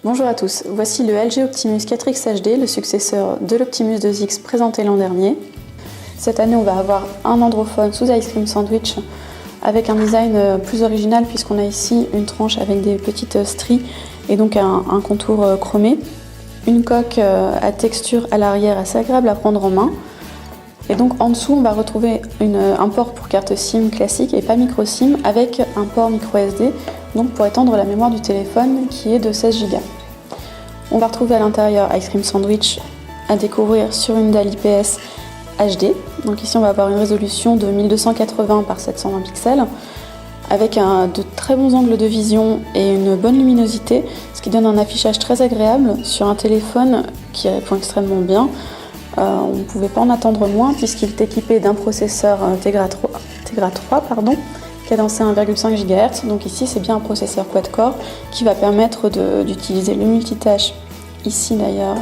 Bonjour à tous, voici le LG Optimus 4X HD, le successeur de l'Optimus 2X présenté l'an dernier. Cette année, on va avoir un Androphone sous Ice Cream Sandwich avec un design plus original puisqu'on a ici une tranche avec des petites stries et donc un contour chromé. Une coque à texture à l'arrière assez agréable à prendre en main. Et donc en dessous, on va retrouver un port pour carte SIM classique et pas micro SIM avec un port micro SD, donc pour étendre la mémoire du téléphone qui est de 16 Go. On va retrouver à l'intérieur Ice Cream Sandwich à découvrir sur une dalle IPS HD. Donc ici on va avoir une résolution de 1280 par 720 pixels avec de très bons angles de vision et une bonne luminosité, ce qui donne un affichage très agréable sur un téléphone qui répond extrêmement bien. On ne pouvait pas en attendre moins puisqu'il est équipé d'un processeur Tegra 3 cadencé à 1,5 GHz. Donc ici c'est bien un processeur quad-core qui va permettre d'utiliser le multitâche, ici d'ailleurs,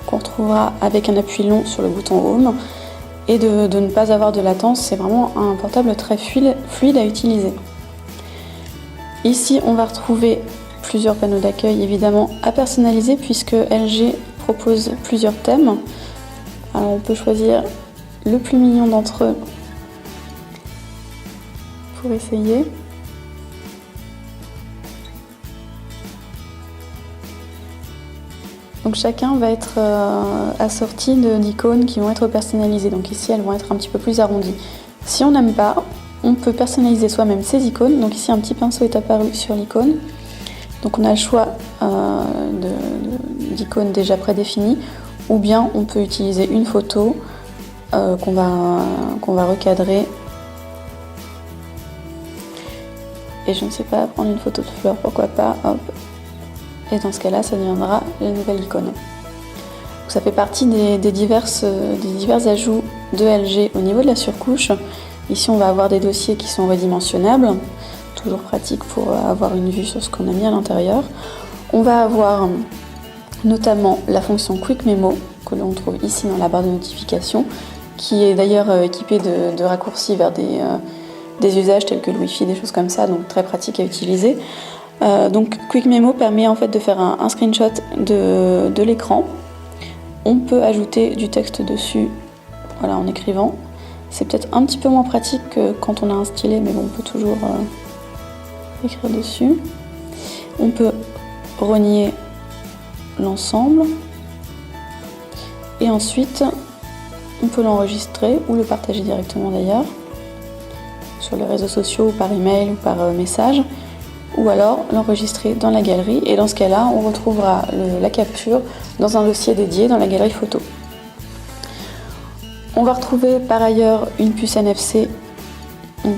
qu'on retrouvera avec un appui long sur le bouton Home, et de ne pas avoir de latence. C'est vraiment un portable très fluide à utiliser. Ici on va retrouver plusieurs panneaux d'accueil évidemment à personnaliser puisque LG propose plusieurs thèmes. Alors on peut choisir le plus mignon d'entre eux pour essayer. Donc chacun va être assorti d'icônes qui vont être personnalisées. Donc ici elles vont être un petit peu plus arrondies. Si on n'aime pas, on peut personnaliser soi-même ces icônes. Donc ici un petit pinceau est apparu sur l'icône. Donc on a le choix d'icônes déjà prédéfinies. Ou bien on peut utiliser une photo qu'on va recadrer. Et je ne sais pas, prendre une photo de fleur, pourquoi pas, hop. Et dans ce cas-là, ça deviendra la nouvelle icône. Donc ça fait partie des divers ajouts de LG au niveau de la surcouche. Ici, on va avoir des dossiers qui sont redimensionnables, toujours pratique pour avoir une vue sur ce qu'on a mis à l'intérieur. On va avoir notamment la fonction Quick Memo que l'on trouve ici dans la barre de notification, qui est d'ailleurs équipée de raccourcis vers des usages tels que le Wi-Fi, des choses comme ça, donc très pratique à utiliser. Donc Quick Memo permet en fait de faire un screenshot de l'écran. On peut ajouter du texte dessus, voilà, en écrivant. C'est peut-être un petit peu moins pratique que quand on a un stylet, mais bon, on peut toujours écrire dessus. On peut renier l'ensemble et ensuite on peut l'enregistrer ou le partager directement d'ailleurs sur les réseaux sociaux ou par email ou par message, ou alors l'enregistrer dans la galerie, et dans ce cas-là on retrouvera la capture dans un dossier dédié dans la galerie photo. On va retrouver par ailleurs une puce NFC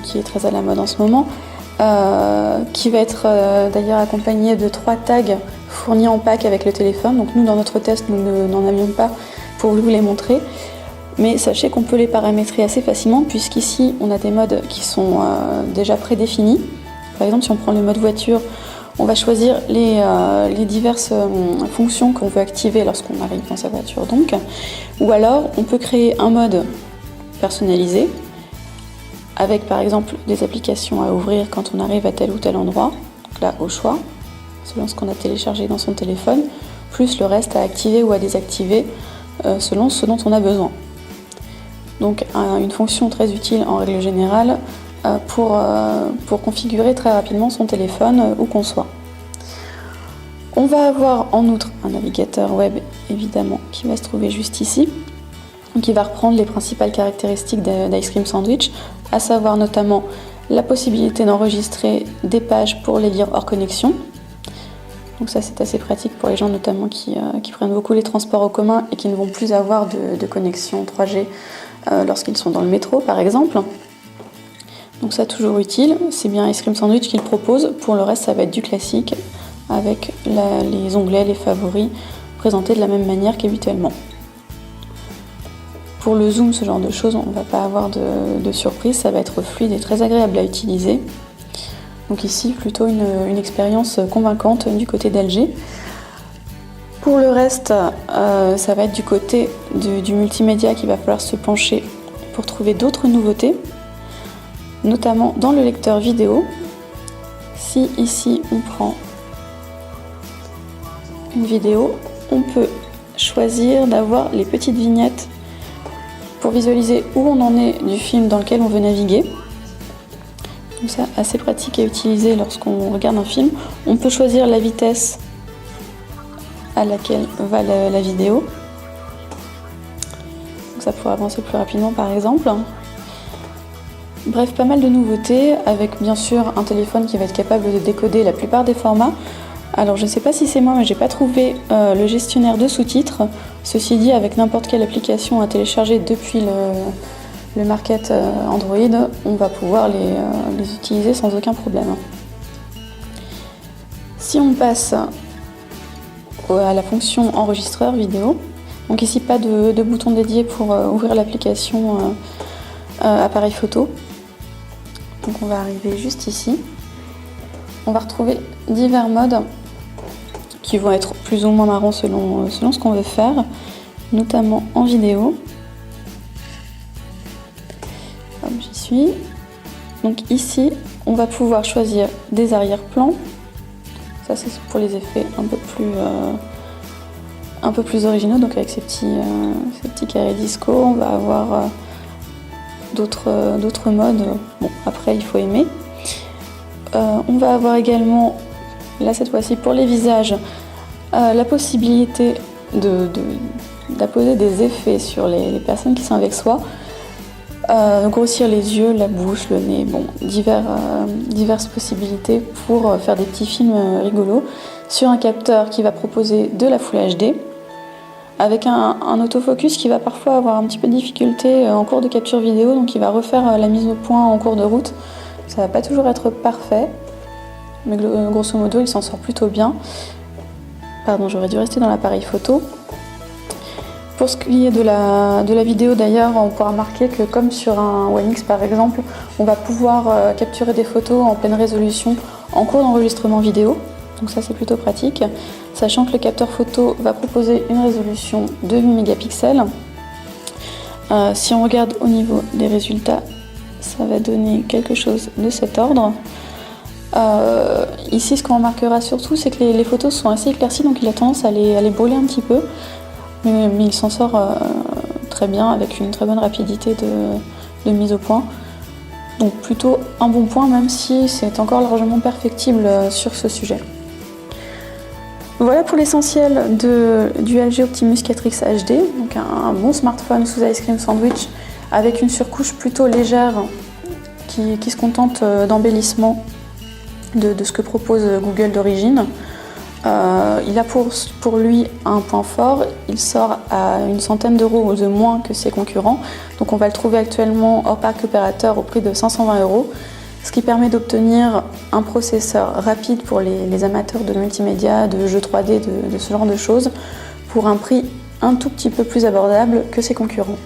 qui est très à la mode en ce moment, qui va être d'ailleurs accompagnée de 3 tags fournis en pack avec le téléphone. Donc nous dans notre test nous n'en avions pas pour vous les montrer, mais sachez qu'on peut les paramétrer assez facilement puisqu'ici on a des modes qui sont déjà prédéfinis. Par exemple, si on prend le mode voiture, on va choisir les diverses fonctions qu'on veut activer lorsqu'on arrive dans sa voiture donc. Ou alors on peut créer un mode personnalisé avec par exemple des applications à ouvrir quand on arrive à tel ou tel endroit, donc là au choix, selon ce qu'on a téléchargé dans son téléphone, plus le reste à activer ou à désactiver selon ce dont on a besoin. Donc une fonction très utile en règle générale pour configurer très rapidement son téléphone où qu'on soit. On va avoir en outre un navigateur web évidemment qui va se trouver juste ici, qui va reprendre les principales caractéristiques d'Ice Cream Sandwich, à savoir notamment la possibilité d'enregistrer des pages pour les lire hors connexion. Donc ça c'est assez pratique pour les gens notamment qui prennent beaucoup les transports en commun et qui ne vont plus avoir de connexion 3G lorsqu'ils sont dans le métro par exemple. Donc ça toujours utile, c'est bien Ice Cream Sandwich qu'il propose. Pour le reste ça va être du classique avec les onglets, les favoris présentés de la même manière qu'habituellement. Pour le zoom, ce genre de choses, on ne va pas avoir de surprise, ça va être fluide et très agréable à utiliser. Donc ici, plutôt une expérience convaincante du côté d'LG. Pour le reste, ça va être du côté du multimédia qu'il va falloir se pencher pour trouver d'autres nouveautés, notamment dans le lecteur vidéo. Si ici on prend une vidéo, on peut choisir d'avoir les petites vignettes pour visualiser où on en est du film dans lequel on veut naviguer. Donc ça, assez pratique à utiliser lorsqu'on regarde un film. On peut choisir la vitesse à laquelle va la vidéo. Donc ça pourrait avancer plus rapidement par exemple. Bref, pas mal de nouveautés avec bien sûr un téléphone qui va être capable de décoder la plupart des formats. Alors je ne sais pas si c'est moi, mais j'ai pas trouvé le gestionnaire de sous-titres. Ceci dit, avec n'importe quelle application à télécharger depuis le market Android, on va pouvoir les utiliser sans aucun problème. Si on passe à la fonction enregistreur vidéo, donc ici pas de bouton dédié pour ouvrir l'application appareil photo. Donc on va arriver juste ici. On va retrouver divers modes qui vont être plus ou moins marrants selon ce qu'on veut faire, notamment en vidéo. Hop, j'y suis. Donc ici, on va pouvoir choisir des arrière-plans. Ça c'est pour les effets un peu plus originaux, donc avec ces petits carrés disco. On va avoir d'autres modes. Bon, après il faut aimer. On va avoir également, là cette fois-ci pour les visages, la possibilité d'apposer des effets sur les personnes qui sont avec soi, grossir les yeux, la bouche, le nez, bon, diverses possibilités pour faire des petits films rigolos sur un capteur qui va proposer de la Full HD avec un autofocus qui va parfois avoir un petit peu de difficulté en cours de capture vidéo, donc il va refaire la mise au point en cours de route. Ça va pas toujours être parfait, mais grosso modo il s'en sort plutôt bien. Pardon, j'aurais dû rester dans l'appareil photo. Pour ce qui est de la vidéo d'ailleurs, on pourra remarquer que comme sur un One X par exemple, on va pouvoir capturer des photos en pleine résolution en cours d'enregistrement vidéo. Donc ça c'est plutôt pratique, sachant que le capteur photo va proposer une résolution de 8 mégapixels. Si on regarde au niveau des résultats, ça va donner quelque chose de cet ordre. Ici, ce qu'on remarquera surtout, c'est que les photos sont assez éclaircies, donc il a tendance à les brûler un petit peu. Mais il s'en sort très bien avec une très bonne rapidité de mise au point. Donc plutôt un bon point, même si c'est encore largement perfectible sur ce sujet. Voilà pour l'essentiel du LG Optimus 4X HD, donc un bon smartphone sous ice cream sandwich avec une surcouche plutôt légère qui se contente d'embellissement de ce que propose Google d'origine. Il a pour lui un point fort, il sort à une centaine d'euros de moins que ses concurrents, donc on va le trouver actuellement hors parc opérateur au prix de 520 €, ce qui permet d'obtenir un processeur rapide pour les amateurs de multimédia, de jeux 3D, de ce genre de choses, pour un prix un tout petit peu plus abordable que ses concurrents.